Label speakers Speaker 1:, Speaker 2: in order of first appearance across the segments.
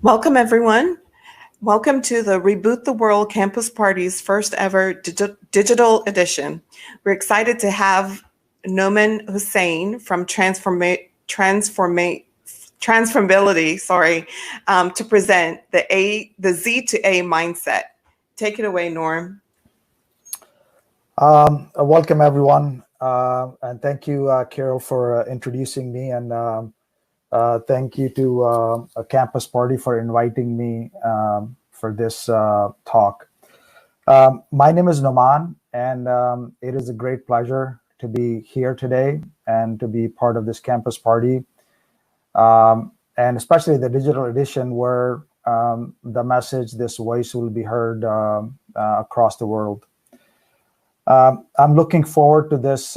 Speaker 1: Welcome, everyone. Welcome to the Reboot the World Campus Party's first ever digital edition. We're excited to have Noman Hussein from Transformability, to present the Z to A mindset. Take it away, Norm.
Speaker 2: Welcome, everyone, and thank you, Carol, for introducing me, and thank you to a Campus Party for inviting me for this talk. My name is Noman, and it is a great pleasure to be here today and to be part of this Campus Party, and especially the digital edition where the message, this voice will be heard across the world. I'm looking forward to this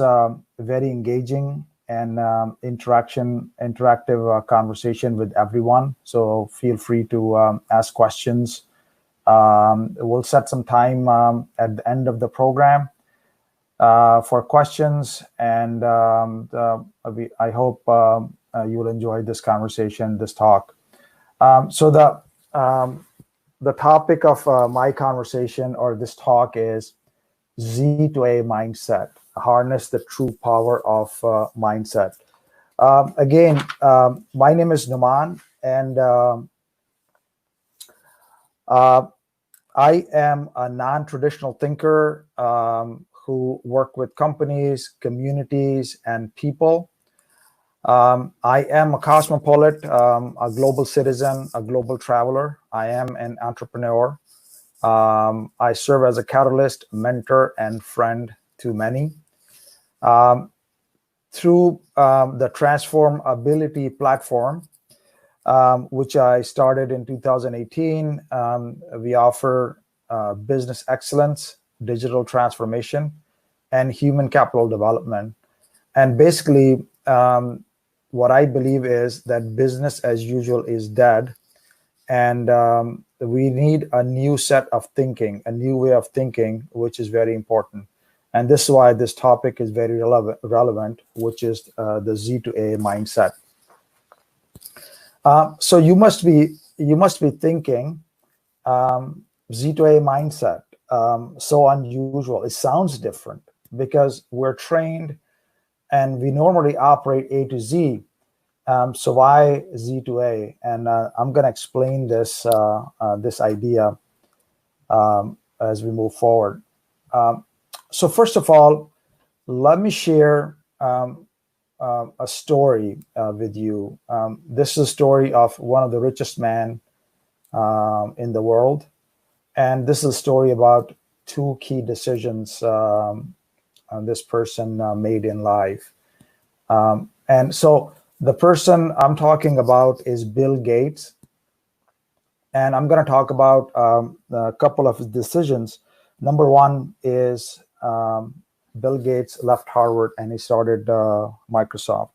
Speaker 2: very engaging and interactive conversation with everyone. So feel free to ask questions. We'll set some time at the end of the program for questions, and I hope you will enjoy this conversation, this talk. So the topic of my conversation or this talk is Z to A mindset, harness the true power of mindset. Again, my name is Numan, and I am a non-traditional thinker who work with companies, communities, and people. I am a cosmopolite, a global citizen, a global traveler. I am an entrepreneur. I serve as a catalyst, mentor, and friend to many. Through the Transformability platform, which I started in 2018, we offer business excellence, digital transformation, and human capital development. And basically, what I believe is that business as usual is dead, and we need a new set of thinking, a new way of thinking, which is very important. And this is why this topic is very relevant, which is the Z to A mindset. So you must be thinking, Z to A mindset, so unusual. It sounds different because we're trained and we normally operate A to Z. So why Z to A? And I'm going to explain this idea as we move forward. So first of all, let me share a story with you. This is a story of one of the richest men in the world. And this is a story about two key decisions this person made in life. And so the person I'm talking about is Bill Gates. And I'm going to talk about a couple of his decisions. Number one is Bill Gates left Harvard and he started Microsoft.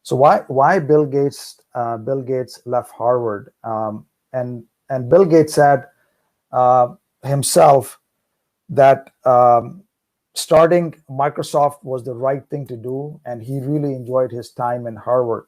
Speaker 2: So why Bill Gates left Harvard? And Bill Gates said himself that starting Microsoft was the right thing to do, and he really enjoyed his time in Harvard.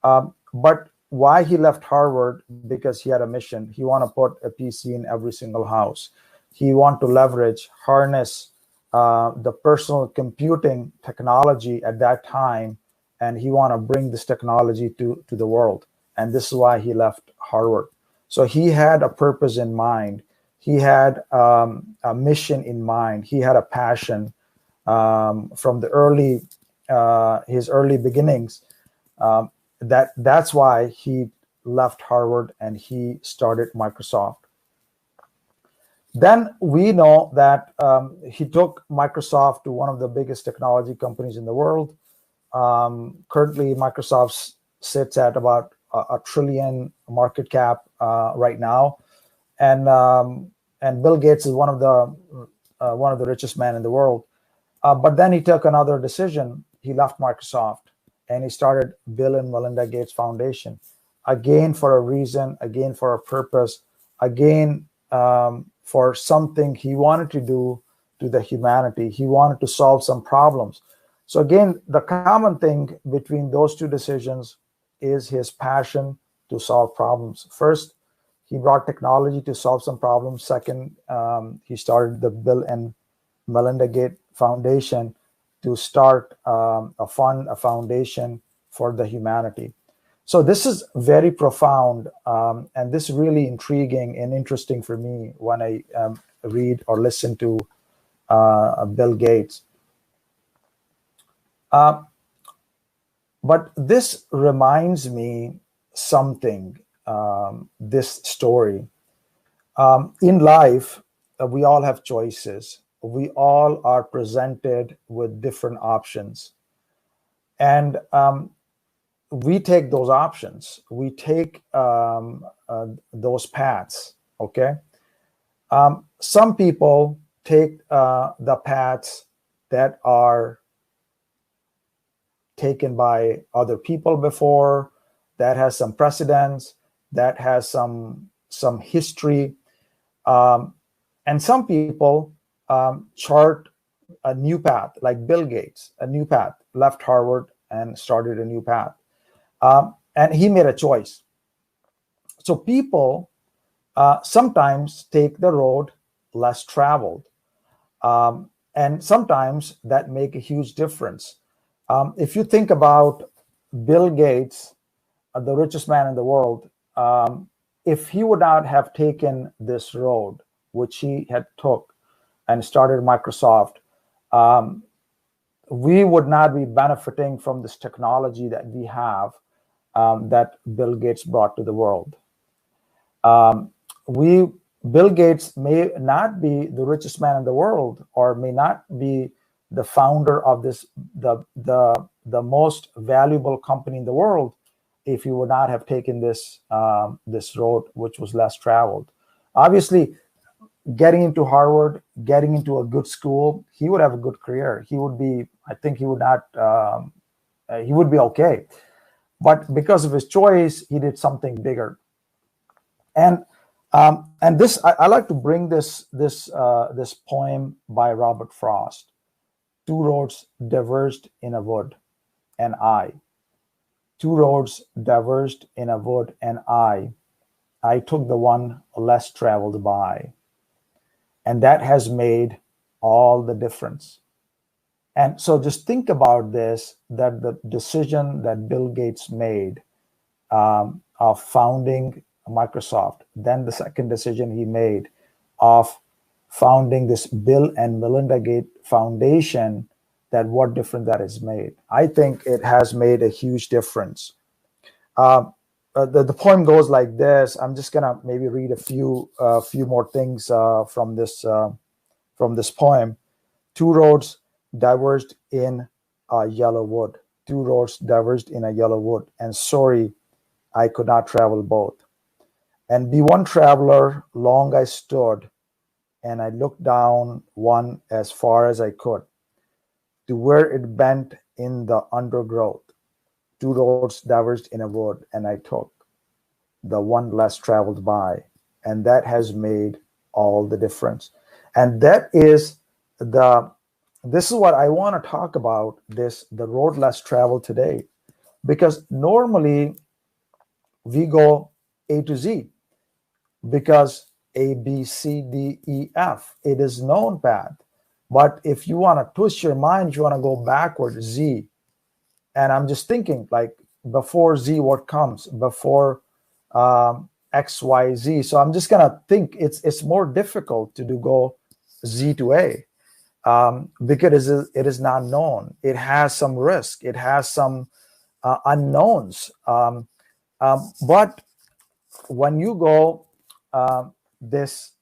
Speaker 2: But why he left Harvard? Because he had a mission. He wanted to put a PC in every single house. He wanted to harness the personal computing technology at that time, and he wanted to bring this technology to the world. And this is why he left Harvard. So he had a purpose in mind. He had a mission in mind. He had a passion from his early beginnings. That's why he left Harvard and he started Microsoft. Then we know that he took Microsoft to one of the biggest technology companies in the world. Currently, Microsoft sits at about a trillion market cap right now, and Bill Gates is one of the richest men in the world. But then he took another decision. He left Microsoft and he started Bill and Melinda Gates Foundation, again for a reason, again for a purpose, again for something he wanted to do to the humanity. He wanted to solve some problems. So again, the common thing between those two decisions is his passion to solve problems. First, He brought technology to solve some problems. Second, he started the Bill and Melinda Gates Foundation to start a fund, a foundation for the humanity. So this is very profound, and this is really intriguing and interesting for me when I read or listen to Bill Gates. But this reminds me something, this story. In life, we all have choices. We all are presented with different options. And we take those options. We take those paths, okay? Some people take the paths that are taken by other people before, that has some precedence, that has some history. And some people chart a new path, like Bill Gates, a new path, left Harvard and started a new path. And he made a choice. So people sometimes take the road less traveled. And sometimes that make a huge difference. If you think about Bill Gates, the richest man in the world, if he would not have taken this road, which he had took and started Microsoft, we would not be benefiting from this technology that we have, that Bill Gates brought to the world. Bill Gates may not be the richest man in the world, or may not be the founder of the most valuable company in the world, if he would not have taken this road, which was less traveled. Obviously, getting into Harvard, getting into a good school, he would have a good career. He would be, I think he would not, he would be okay. But because of his choice, he did something bigger. And this, I like to bring this poem by Robert Frost. Two roads diverged in a wood, and I. Two roads diverged in a wood, and I took the one less traveled by. And that has made all the difference. And so just think about this, that the decision that Bill Gates made of founding Microsoft, then the second decision he made of founding this Bill and Melinda Gates Foundation, that what difference that has made. I think it has made a huge difference. The poem goes like this. I'm just gonna maybe read a few more things from this poem. Two roads diverged in a yellow wood. Two roads diverged in a yellow wood, and sorry, I could not travel both. And be one traveler long I stood, and I looked down one as far as I could, to where it bent in the undergrowth. Two roads diverged in a wood, and I took the one less traveled by. And that has made all the difference. And that is this is what I want to talk about, the road less traveled today. Because normally we go A to Z, because A, B, C, D, E, F, it is known path. But if you want to twist your mind, you want to go backward, Z. And I'm just thinking, like, before Z, what comes? Before X, Y, Z. So I'm just gonna think it's more difficult to go Z to A, because it is not known. It has some risk. It has some unknowns. But when you go this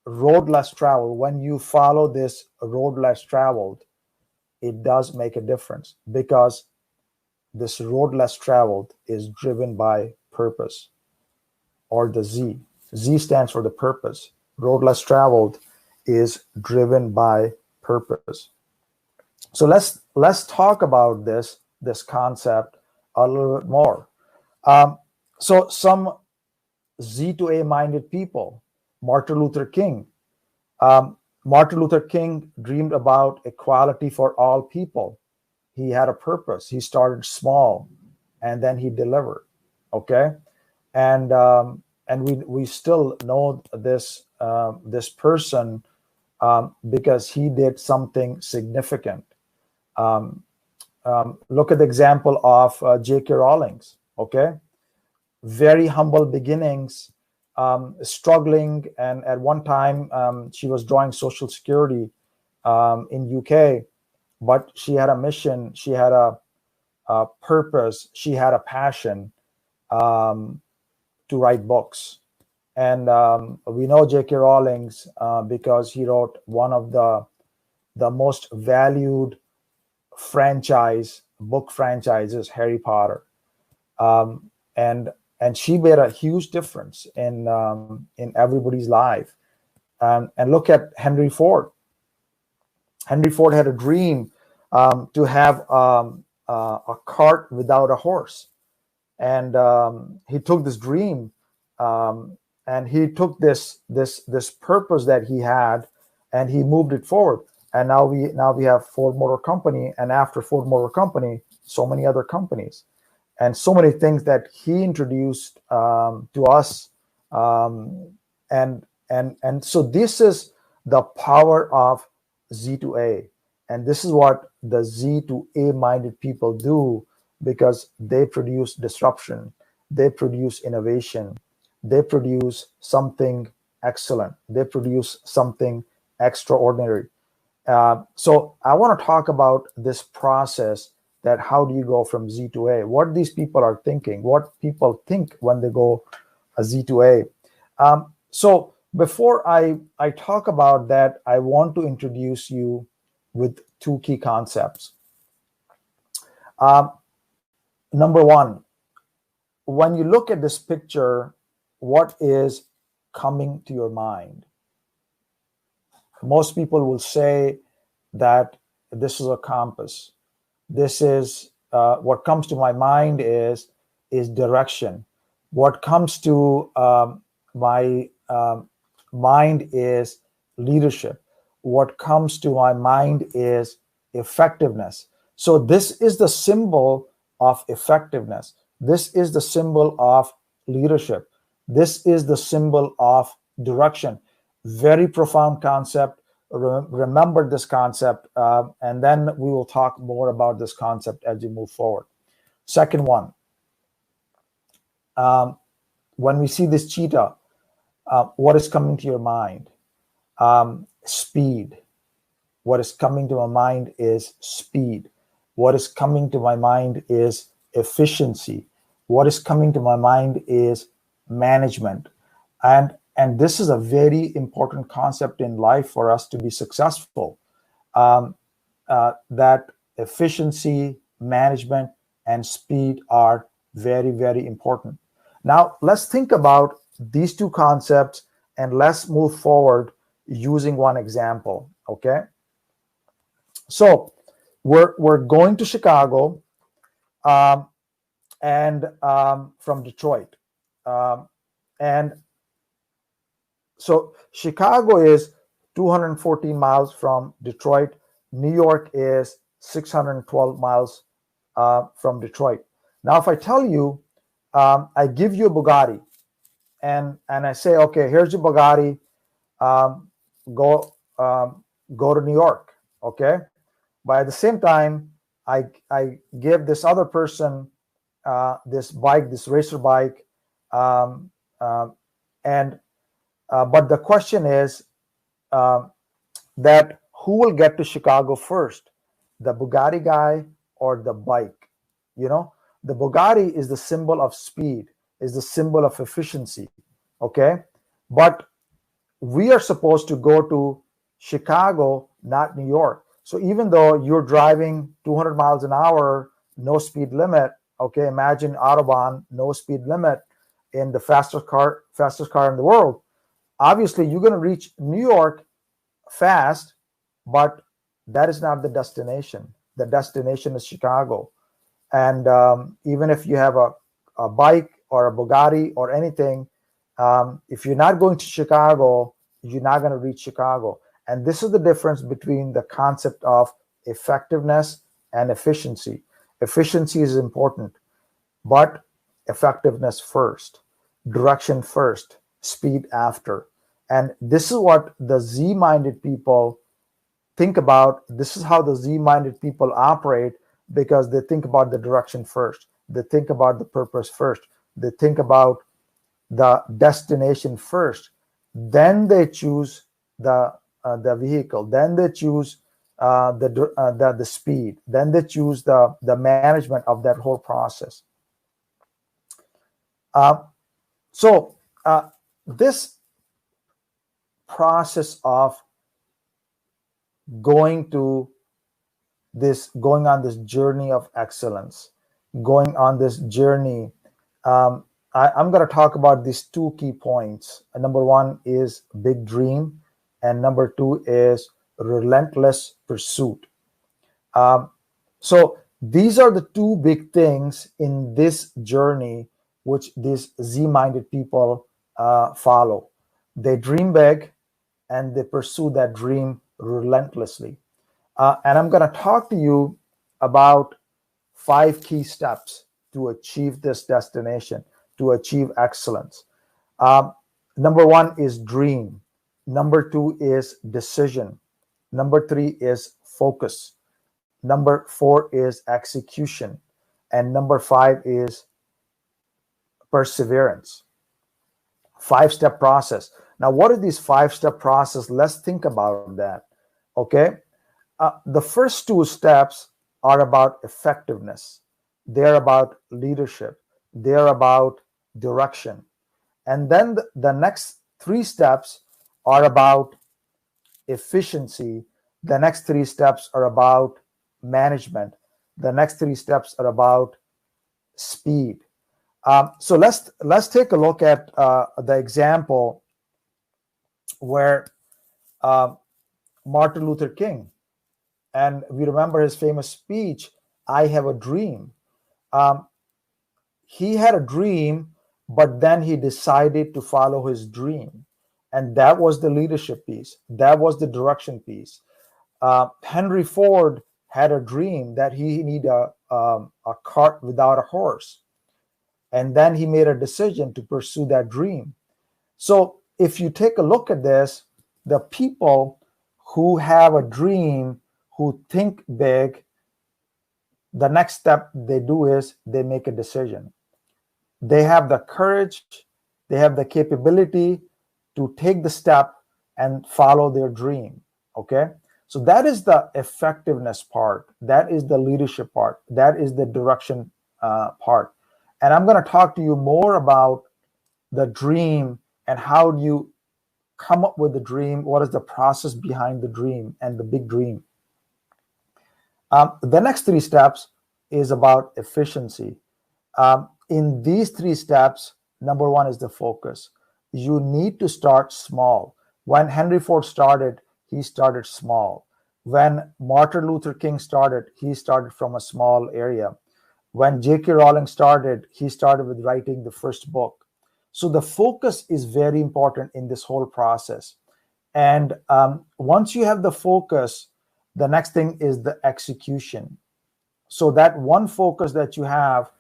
Speaker 2: road less traveled, when you follow this road less traveled, it does make a difference, because this road less traveled is driven by purpose, or the Z. Z stands for the purpose. Road less traveled is driven by purpose. So let's talk about this concept a little bit more. So some Z to A minded people, Martin Luther King. Martin Luther King dreamed about equality for all people. He had a purpose. He started small, and then he delivered. Okay, and and we still know this person because he did something significant. Look at the example of J.K. Rowling's. Okay, very humble beginnings, struggling, and at one time she was drawing Social Security in UK, but she had a mission, she had a purpose, she had a passion to write books. And we know J.K. Rowling's because he wrote one of the most valued book franchises, Harry Potter. And she made a huge difference in everybody's life. And look at Henry Ford. Henry Ford had a dream to have a cart without a horse, and he took this dream, and he took this purpose that he had, and he moved it forward. And now we have Ford Motor Company, and after Ford Motor Company, so many other companies, and so many things that he introduced to us. And so this is the power of Z to A. And this is what the Z to A minded people do, because they produce disruption, they produce innovation, they produce something excellent, they produce something extraordinary. So I want to talk about this process, that how do you go from Z to A, what these people are thinking, what people think when they go Z to A. So before I talk about that, I want to introduce you with two key concepts. Number one, when you look at this picture, what is coming to your mind? Most people will say that this is a compass. This is what comes to my mind is direction. What comes to my mind is leadership. What comes to my mind is effectiveness. So this is the symbol of effectiveness. This is the symbol of leadership. This is the symbol of direction. Very profound concept. Remember this concept, and then we will talk more about this concept as we move forward. Second one, when we see this cheetah, what is coming to your mind? Speed. What is coming to my mind is speed. What is coming to my mind is efficiency. What is coming to my mind is management. And this is a very important concept in life for us to be successful. That efficiency, management, and speed are very, very important. Now, let's think about these two concepts, and let's move forward using one example, okay? So we're going to Chicago and from Detroit. And so Chicago is 214 miles from Detroit. New York is 612 miles from Detroit. Now, if I tell you, I give you a Bugatti, and I say, okay, here's your Bugatti, go to New York, okay? But at the same time, I give this other person this bike, this racer bike, but the question is that who will get to Chicago first, the Bugatti guy or the bike? You know, the Bugatti is the symbol of speed, is the symbol of efficiency, okay? But we are supposed to go to Chicago, not New York. So even though you're driving 200 miles an hour, no speed limit, okay, imagine Autobahn, no speed limit in the fastest car in the world. Obviously, you're going to reach New York fast, but that is not the destination. The destination is Chicago. And even if you have a bike or a Bugatti or anything, if you're not going to Chicago, you're not going to reach Chicago. And this is the difference between the concept of effectiveness and efficiency. Efficiency is important, but effectiveness first. direction first, speed after. And this is what the Z-minded people think about. This is how the Z-minded people operate, because they think about the direction first. They think about the purpose first. They think about the destination first. Then they choose the vehicle. Then they choose the speed. Then they choose the management of that whole process. So this process of going on this journey of excellence, going on this journey, I'm going to talk about these two key points. Number one is big dream, and number two is relentless pursuit. So these are the two big things in this journey which these Z-minded people follow. They dream big and they pursue that dream relentlessly. And I'm going to talk to you about 5 key steps to achieve this destination, to achieve excellence. Number 1 is dream. Number 2 is decision. Number 3 is focus. Number 4 is execution. And number 5 is perseverance. 5-step process. Now, what are these 5-step process? Let's think about that. Okay. The first 2 steps are about effectiveness. They're about leadership. They're about direction. And then the next 3 steps are about efficiency. The next 3 steps are about management. The next 3 steps are about speed. So let's take a look at the example where Martin Luther King, and we remember his famous speech, "I have a dream." He had a dream, but then he decided to follow his dream. And that was the leadership piece. That was the direction piece. Henry Ford had a dream that he needed a cart without a horse. And then he made a decision to pursue that dream. So if you take a look at this, the people who have a dream, who think big, the next step they do is they make a decision. They have the courage, they have the capability to take the step and follow their dream. Okay. So that is the effectiveness part. That is the leadership part. That is the direction part. And I'm going to talk to you more about the dream and how do you come up with the dream. What is the process behind the dream and the big dream? The next 3 steps is about efficiency. In these 3 steps, number 1 is the focus. You need to start small. When Henry Ford started, he started small. When Martin Luther King started, he started from a small area. When J.K. Rowling started, he started with writing the first book. So the focus is very important in this whole process. And once you have the focus, the next thing is the execution. So that one focus that you have,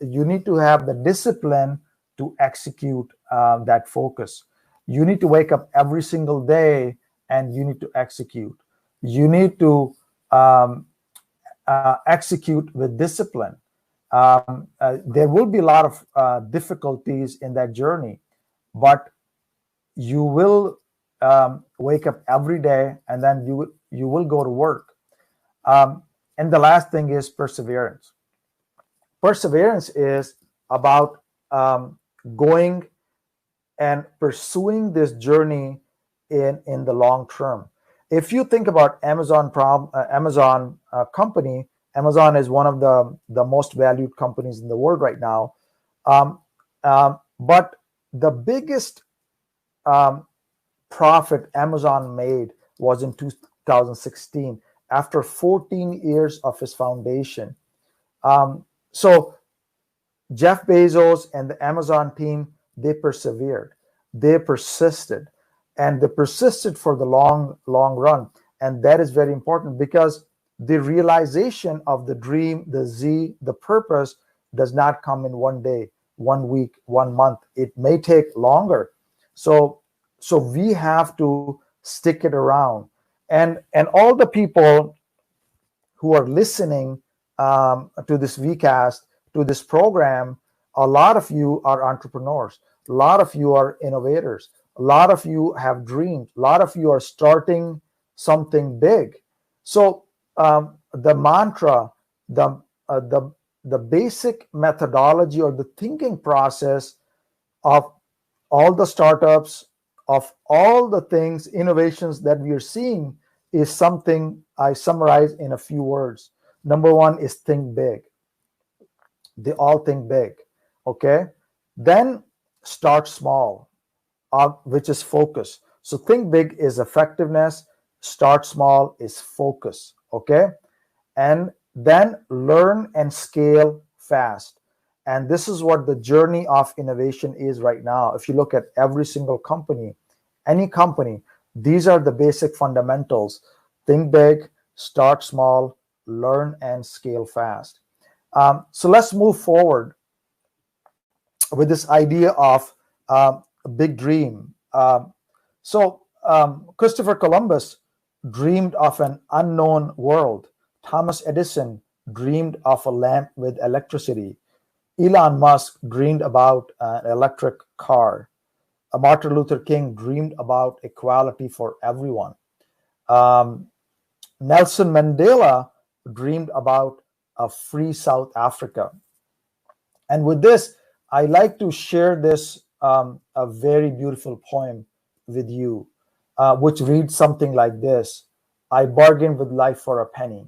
Speaker 2: you need to have the discipline to execute that focus. You need to wake up every single day and you need to execute. You need to execute with discipline. There will be a lot of difficulties in that journey, but you will wake up every day and then you will go to work. And the last thing is perseverance. Perseverance is about going and pursuing this journey in the long term. If you think about Amazon company, Amazon is one of the most valued companies in the world right now. But the biggest profit Amazon made was in 2016 after 14 years of his foundation. So Jeff Bezos and the Amazon team, they persevered, they persisted, and they persisted for the long run. And that is very important because the realization of the dream, the Z, the purpose does not come in one day. 1 week, 1 month. It may take longer. So we have to stick it around. And all the people who are listening to this vcast, to this program, a lot of you are entrepreneurs, a lot of you are innovators, a lot of you have dreams, a lot of you are starting something big. So the mantra, the uh, the the basic methodology or the thinking process of all the startups, of all the things, innovations that we are seeing, is something I summarize in a few words. Number one is think big. They all think big. Okay. Then start small, which is focus. So think big is effectiveness, start small is focus. Okay. And then learn and scale fast. And this is what the journey of innovation is right now. If you look at every single company, any company, these are the basic fundamentals. Think big, start small, learn and scale fast. So let's move forward with this idea of a big dream. Christopher Columbus dreamed of an unknown world. Thomas Edison dreamed of a lamp with electricity. Elon Musk dreamed about an electric car. Martin Luther King dreamed about equality for everyone. Um, Nelson Mandela dreamed about a free South Africa. And with this, I like to share this a very beautiful poem with you, which reads something like this: I bargained with life for a penny,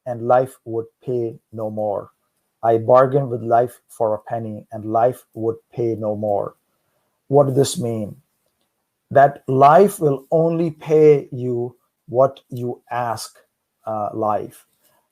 Speaker 2: and life would pay no more. I bargained with life for a penny, and life would pay no more. What does this mean? That life will only pay you what you ask life.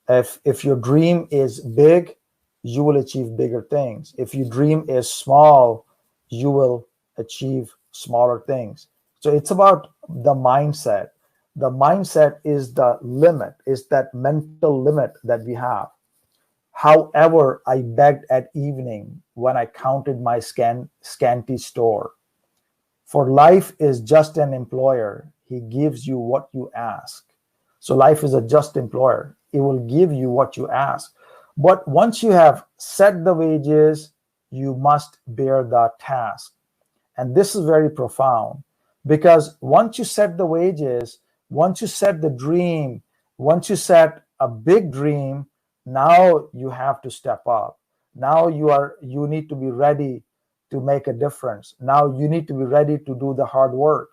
Speaker 2: If your dream is big, you will achieve bigger things. If your dream is small, you will achieve smaller things. So it's about the mindset. The mindset is the limit, is that mental limit that we have. However, I begged at evening when I counted my scanty store. For life is just an employer. He gives you what you ask. So life is a just employer. It will give you what you ask. But once you have set the wages, you must bear the task. And this is very profound, because once you set the wages, once you set the dream, once you set a big dream, now you have to step up. Now you need to be ready to make a difference. Now you need to be ready to do the hard work.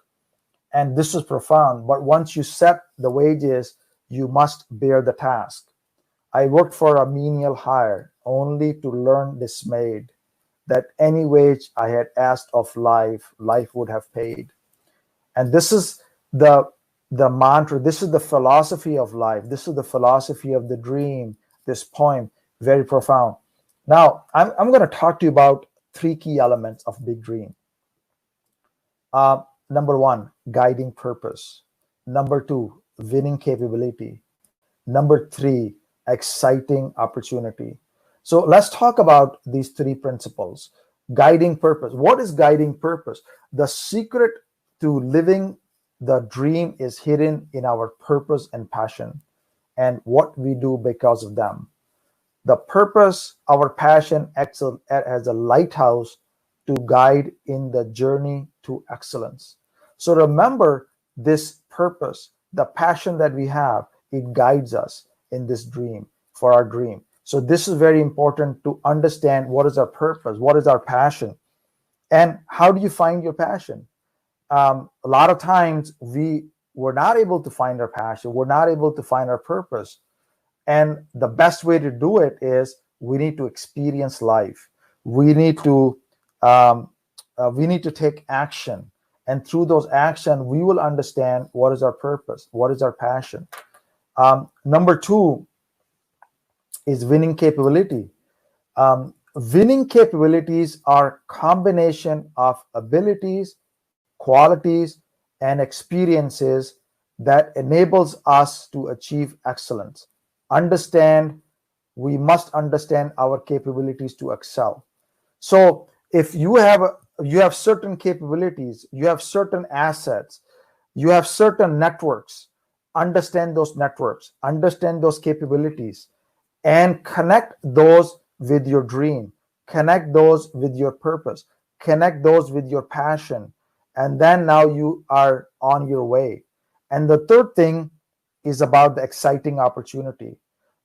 Speaker 2: And this is profound. But once you set the wages, you must bear the task. I worked for a menial hire, only to learn dismayed that any wage I had asked of life, life would have paid. And this is the mantra. This is the philosophy of life. This is the philosophy of the dream. This poem, very profound. Now, I'm going to talk to you about three key elements of big dream. Number one, guiding purpose. Number two, winning capability. Number three, exciting opportunity. So let's talk about these three principles. Guiding purpose. What is guiding purpose? The secret to living the dream is hidden in our purpose and passion and what we do because of them. The purpose, our passion acts as a lighthouse to guide in the journey to excellence. So remember this purpose, the passion that we have, it guides us in this dream, for our dream. So this is very important to understand what is our purpose, what is our passion, and how do you find your passion? A lot of times we're not able to find our passion, we're not able to find our purpose. And the best way to do it is we need to experience life. We need to take action, and through those action, we will understand what is our purpose, what is our passion. Number two is winning capability. Winning capabilities are combination of abilities, qualities, and experiences that enables us to achieve excellence. We must understand our capabilities to excel. So if you have certain capabilities, you have certain assets, you have certain networks, understand those networks, understand those capabilities, and connect those with your dream, connect those with your purpose, connect those with your passion, and then now you are on your way. And the third thing is about the exciting opportunity.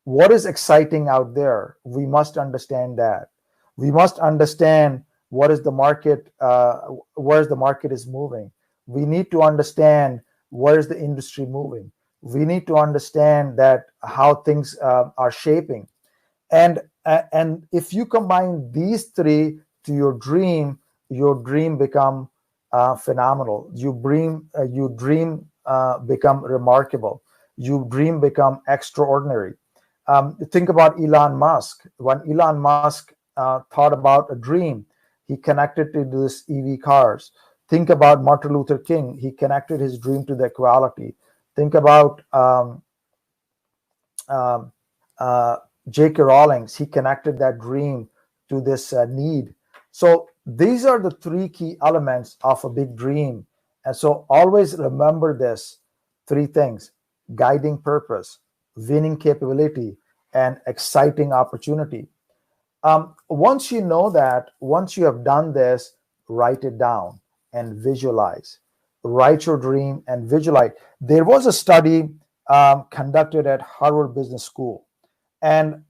Speaker 2: What is exciting out there? We must understand that. We must understand what is the market, where the market is moving. We need to understand where is the industry moving. We need to understand that how things are shaping. And if you combine these three to your dream become phenomenal. You dream become remarkable. You dream become extraordinary. Think about Elon Musk. When Elon Musk thought about a dream, he connected to this EV cars. Think about Martin Luther King. He connected his dream to the equality. Think about um, uh, J.K. Rowling. He connected that dream to this need. So these are the three key elements of a big dream. And so always remember this three things: guiding purpose, winning capability, and exciting opportunity. Once you know that, once you have done this, write it down and visualize. Write your dream and visualize. There was a study conducted at Harvard Business School, and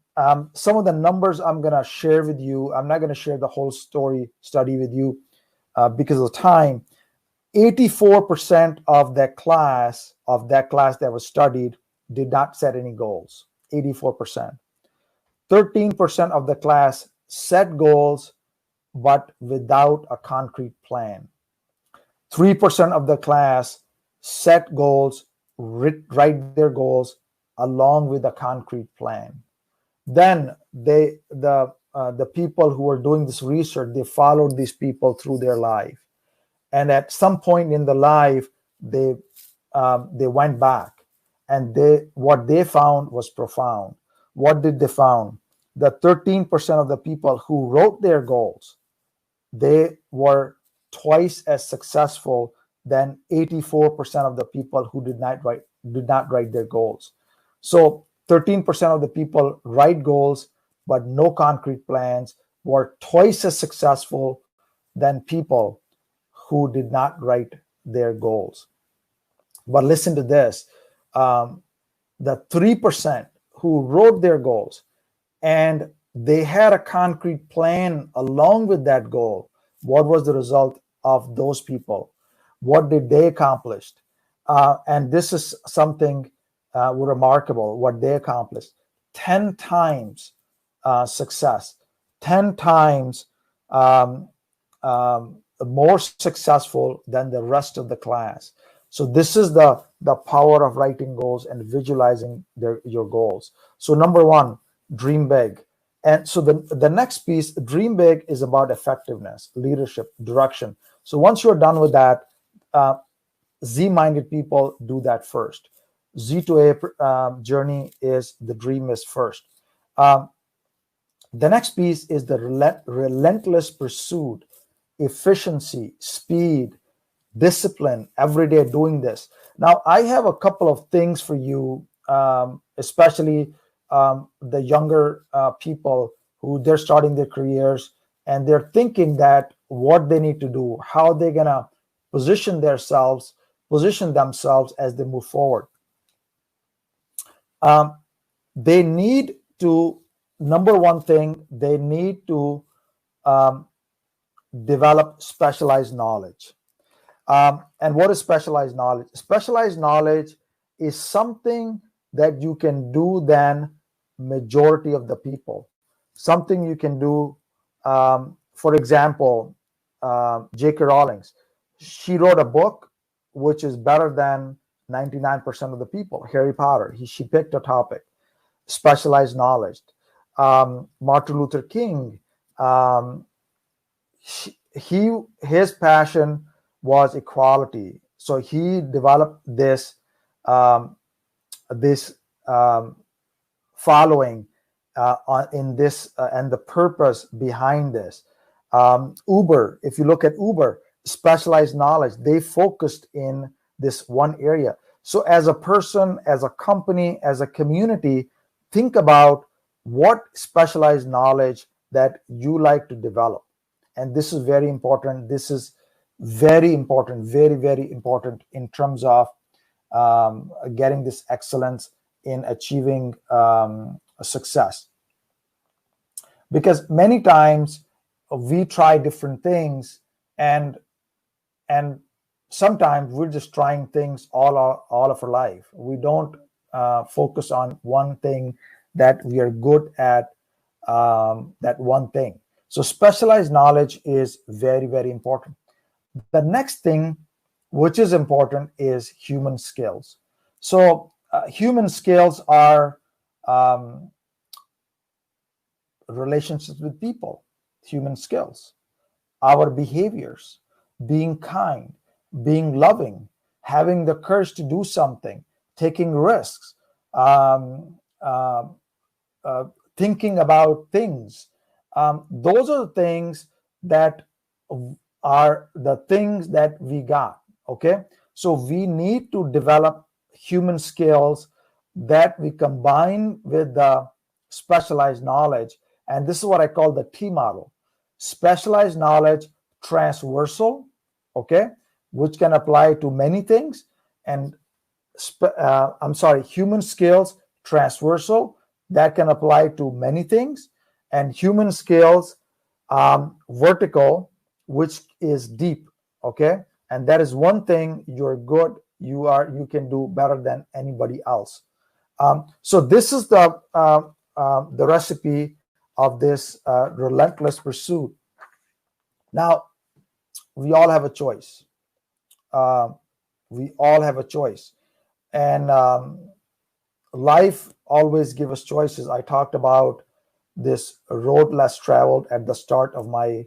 Speaker 2: some of the numbers I'm going to share with you. I'm not going to share the whole study with you because of time. 84% of that class that was studied did not set any goals. 84%. 13% of the class set goals, but without a concrete plan. 3% of the class set goals, write their goals along with a concrete plan. Then the people who were doing this research, they followed these people through their life, and at some point in the life, they went back, and what they found was profound. What did they found? The 13% of the people who wrote their goals, they were twice as successful than 84% of the people who did not write their goals. So 13% of the people write goals but no concrete plans were twice as successful than people who did not write their goals. But listen to this: um, the 3% who wrote their goals and they had a concrete plan along with that goal, what was the result of those people? What did they accomplish? And this is something remarkable what they accomplished: 10 times success, 10 times um, more successful than the rest of the class. So this is the power of writing goals and visualizing your goals. So number one, dream big. And so the next piece, dream big, is about effectiveness, leadership, direction. So once you're done with that, uh, Z-minded people do that first. Z to A journey is the dream is first. Um, the next piece is the relentless pursuit, efficiency, speed, discipline, every day doing this. Now, I have a couple of things for you, especially the younger people who they're starting their careers and they're thinking that what they need to do, how they're gonna position themselves, position themselves as they move forward. Um, they need to, number one thing, they need to um, develop specialized knowledge. And what is specialized knowledge? Specialized knowledge is something that you can do than majority of the people. Something you can do, for example, J.K. Rowling. She wrote a book which is better than 99% of the people. Harry Potter. She picked a topic, specialized knowledge. Martin Luther King. Um, his passion was equality, so he developed um, this following in this and the purpose behind this. Uber, if you look at Uber, specialized knowledge, they focused in this one area. So as a person, as a company, as a community, think about what specialized knowledge that you like to develop. And this is very important. This is very important, very, very important in terms of getting this excellence in achieving success. Because many times we try different things, and sometimes we're just trying things all of our life. We don't focus on one thing that we are good at, that one thing. So specialized knowledge is very, very important. The next thing which is important is human skills. So human skills are relationships with people, human skills, our behaviors, being kind, being loving, having the courage to do something, taking risks, thinking about things. Those are the things that are the things that we got. Okay, so we need to develop human skills that we combine with the specialized knowledge, and this is what I call the T model: specialized knowledge, transversal, okay, which can apply to many things, and human skills, transversal, that can apply to many things, and human skills, vertical, which is deep, okay, and that is one thing you're good, you can do better than anybody else. So this is the recipe of this relentless pursuit. Now, we all have a choice. We all have a choice, and life always gives us choices. I talked about this road less traveled at the start of my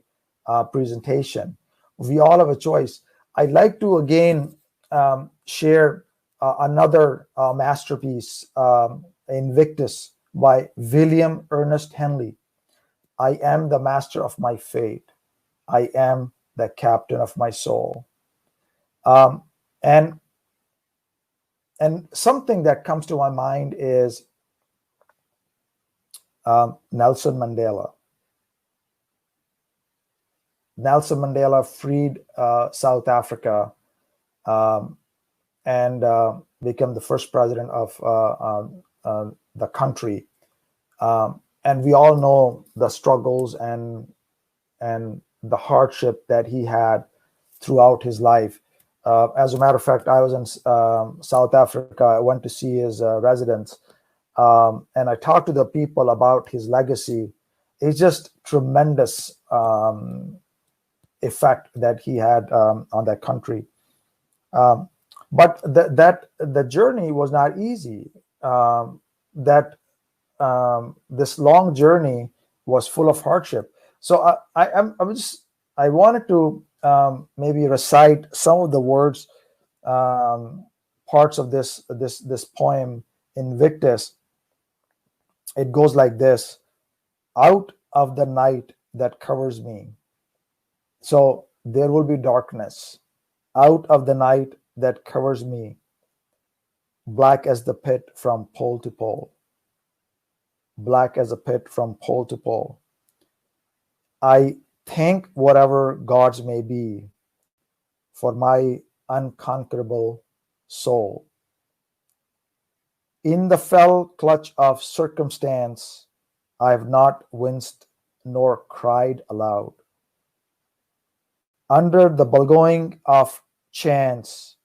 Speaker 2: presentation. We all have a choice. I'd like to again share another masterpiece, Invictus, by William Ernest Henley. I am the master of my fate. I am the captain of my soul. And something that comes to my mind is Nelson Mandela. Nelson Mandela freed South Africa and became the first president of the country. And we all know the struggles and the hardship that he had throughout his life. As a matter of fact, I was in South Africa. I went to see his residence, and I talked to the people about his legacy. It's just tremendous effect that he had on that country. But the journey was not easy. This long journey was full of hardship. So I wanted to maybe recite some of the words, parts of this poem, Invictus. It goes like this: out of the night that covers me. So there will be darkness. Out of the night that covers me, black as the pit from pole to pole. Black as a pit from pole to pole. I thank whatever gods may be for my unconquerable soul. In the fell clutch of circumstance, I have not winced nor cried aloud. Under the bulging of chance,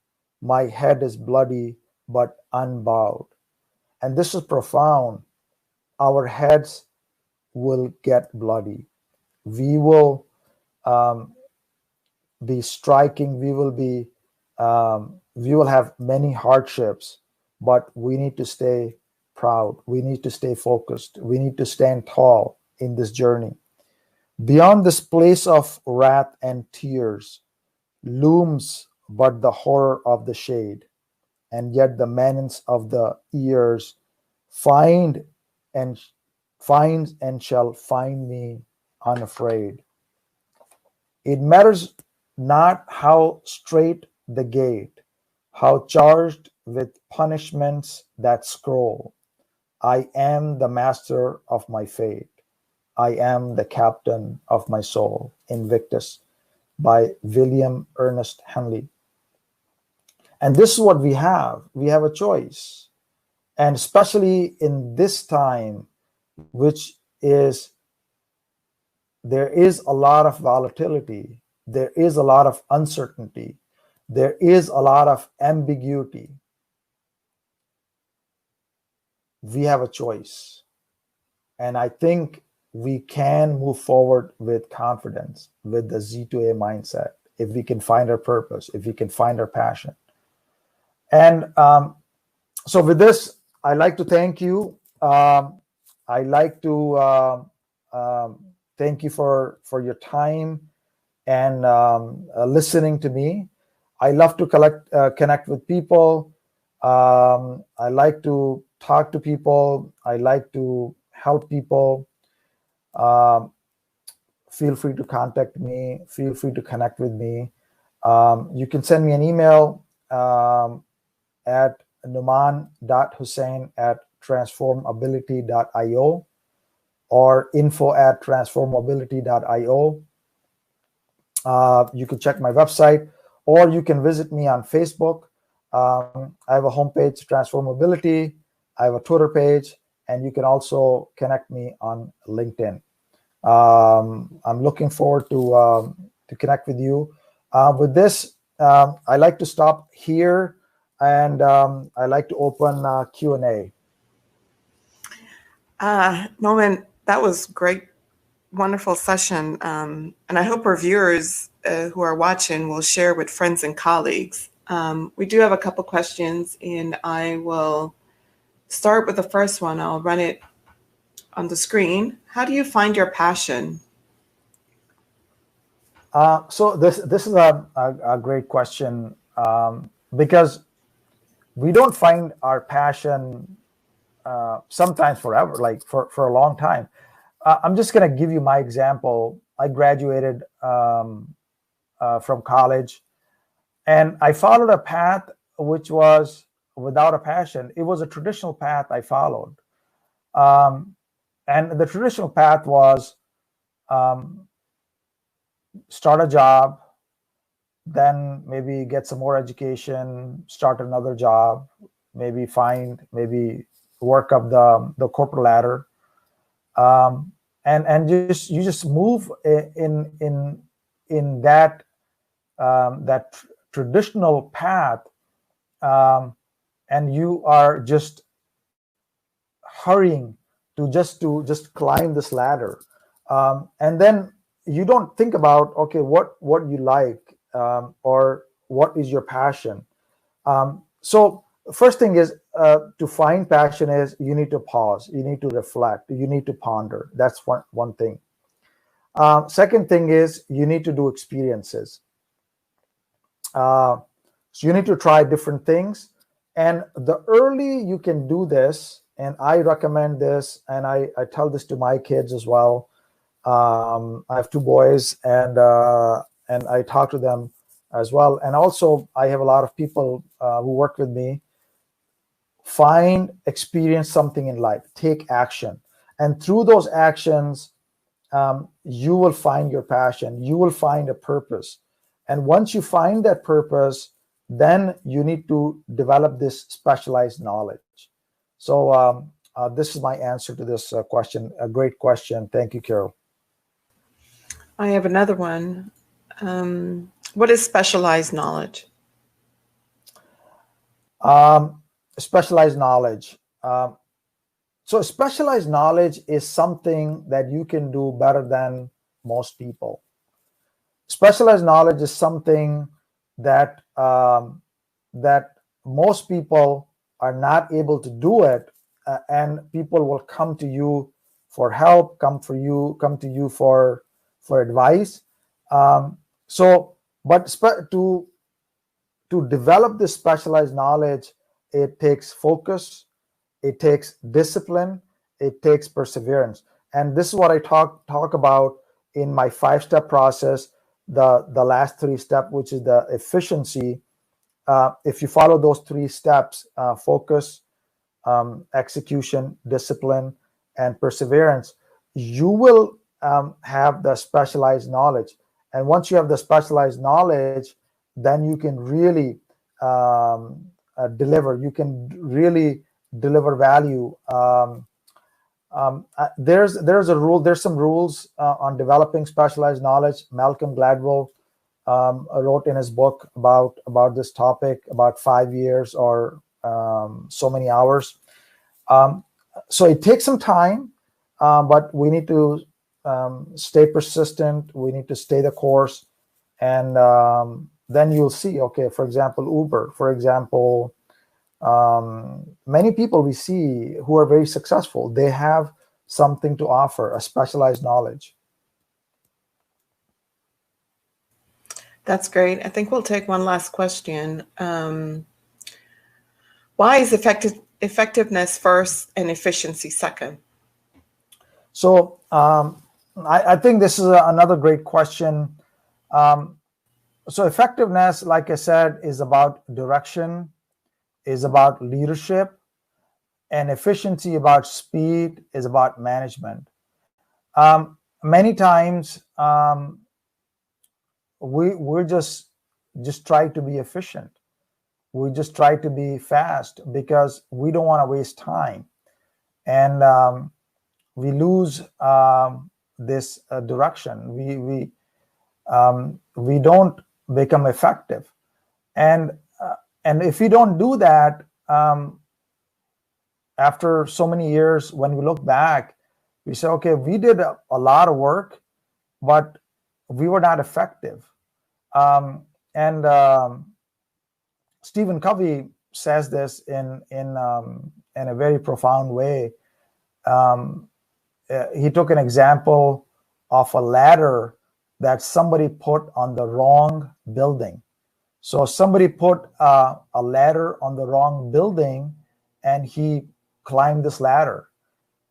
Speaker 2: my head is bloody but unbowed. And this is profound. Our heads will get bloody. We will be striking. We will have many hardships, but we need to stay proud. We need to stay focused. We need to stand tall in this journey. Beyond this place of wrath and tears looms but the horror of the shade, and yet the menace of the ears finds and shall find me unafraid. It matters not how straight the gate, how charged with punishments that scroll. I am the master of my fate. I am the captain of my soul. Invictus by William Ernest Henley. And this is what we have. We have a choice. And especially in this time, which is, there is a lot of volatility, there is a lot of uncertainty, there is a lot of ambiguity. We have a choice. And I think we can move forward with confidence, with the Z2A mindset, if we can find our purpose, if we can find our passion. And so with this, I'd like to thank you. I'd like to thank you for your time and listening to me. I love to connect with people. I like to talk to people. I like to help people. Feel free to contact me. Feel free to connect with me. You can send me an email at numan.hussain@transformability.io or info@transformability.io. You can check my website, or you can visit me on Facebook. I have a homepage, Transformability. I have a Twitter page, and you can also connect me on LinkedIn. I'm looking forward to connect with you. With this, I like to stop here, and I like to open Q&A.
Speaker 1: Noman, that was great, wonderful session. And I hope our viewers who are watching will share with friends and colleagues. We do have a couple questions, and I will start with the first one. I'll run it on the screen. How do you find your passion?
Speaker 2: So this is a great question, because we don't find our passion sometimes forever, like for a long time. I'm just going to give you my example. I graduated from college, and I followed a path which was without a passion. It was a traditional path I followed. And the traditional path was start a job, then maybe get some more education, start another job, maybe work up the corporate ladder, and you just move in that traditional path, and you are just hurrying to just climb this ladder, and then you don't think about, okay, what you like, or what is your passion. So first thing is, to find passion is you need to pause, you need to reflect, you need to ponder. That's one thing. Second thing is you need to do experiences. So you need to try different things, and the early you can do this, and I recommend this, and I tell this to my kids as well. I have two boys, and I talk to them as well. And also I have a lot of people who work with me. Experience something in life, take action. And through those actions, you will find your passion, you will find a purpose. And once you find that purpose, then you need to develop this specialized knowledge. So this is my answer to this question. A great question. Thank you, Carol.
Speaker 1: I have another one. What is specialized knowledge?
Speaker 2: Specialized knowledge. So specialized knowledge is something that you can do better than most people. Specialized knowledge is something that that most people are not able to do it, and people will come to you for help, come to you for advice. But to develop this specialized knowledge, it takes focus, it takes discipline, it takes perseverance. And this is what I talk about in my 5-step process, the last 3 steps, which is the efficiency. If you follow those 3 steps, focus, execution, discipline, and perseverance, you will have the specialized knowledge. And once you have the specialized knowledge, then you can really deliver. You can really deliver value. There's a rule. There's some rules on developing specialized knowledge. Malcolm Gladwell wrote in his book about this topic, about 5 years or so many hours. So it takes some time, but we need to stay persistent. We need to stay the course, and then you'll see. Okay, for example, Uber. For example, many people we see who are very successful, they have something to offer, a specialized knowledge.
Speaker 1: That's great. I think we'll take one last question. Why is effectiveness first and efficiency second?
Speaker 2: So I think this is another great question. So effectiveness, like I said, is about direction, is about leadership, and efficiency about speed, is about management. Many times we're just try to be efficient. We just try to be fast because we don't want to waste time, and we lose this direction. We don't become effective, and if we don't do that, after so many years, when we look back, we say, okay, we did a lot of work, but we were not effective. Stephen Covey says this in a very profound way. He took an example of a ladder that somebody put on the wrong building. So somebody put a ladder on the wrong building, and he climbed this ladder.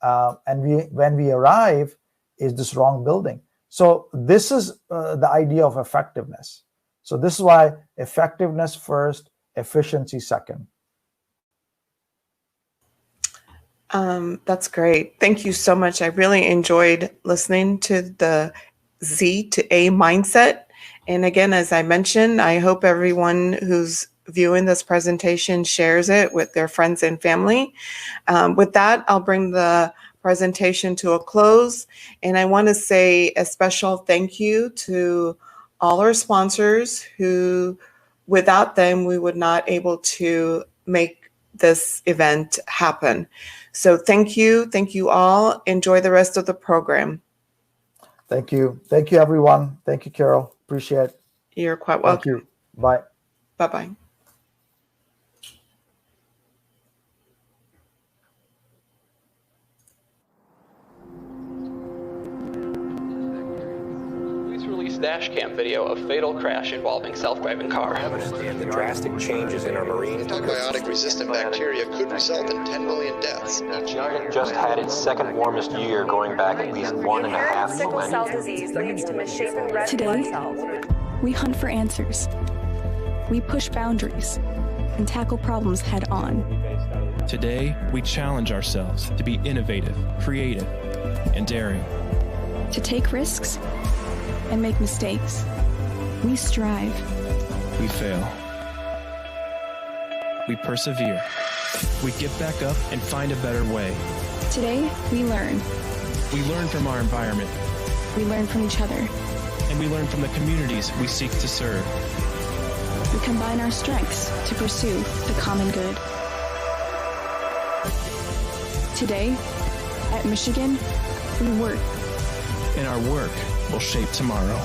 Speaker 2: And when we arrive, is this wrong building. So this is the idea of effectiveness. So this is why effectiveness first, efficiency second.
Speaker 1: That's great. Thank you so much. I really enjoyed listening to the Z to A mindset. And again, as I mentioned, I hope everyone who's viewing this presentation shares it with their friends and family. With that, I'll bring the presentation to a close. And I want to say a special thank you to all our sponsors who, without them, we would not able to make this event happen. So thank you. Thank you all. Enjoy the rest of the program.
Speaker 2: Thank you. Thank you, everyone. Thank you, Carol. Appreciate it.
Speaker 1: You're quite welcome.
Speaker 2: Thank you. Bye.
Speaker 1: Bye-bye.
Speaker 3: Dash cam video of fatal crash involving self-driving car.
Speaker 4: And the drastic changes in our marine
Speaker 5: antibiotic-resistant bacteria could result in 10 million deaths each year.
Speaker 6: Just had its second warmest year going back at least 1.5
Speaker 7: Sickle cell
Speaker 6: millennia.
Speaker 7: disease leads to misshapen red blood
Speaker 8: Today,
Speaker 7: cells.
Speaker 8: we hunt for answers. We push boundaries and tackle problems head on.
Speaker 9: Today, we challenge ourselves to be innovative, creative, and daring.
Speaker 8: To take risks and make mistakes. We strive.
Speaker 9: We fail. We persevere. We get back up and find a better way.
Speaker 8: Today, we learn.
Speaker 9: We learn from our environment,
Speaker 8: We learn from each other.
Speaker 9: and we learn from the communities we seek to serve.
Speaker 8: We combine our strengths to pursue the common good. Today, at Michigan, we work.
Speaker 9: And our work will shape tomorrow.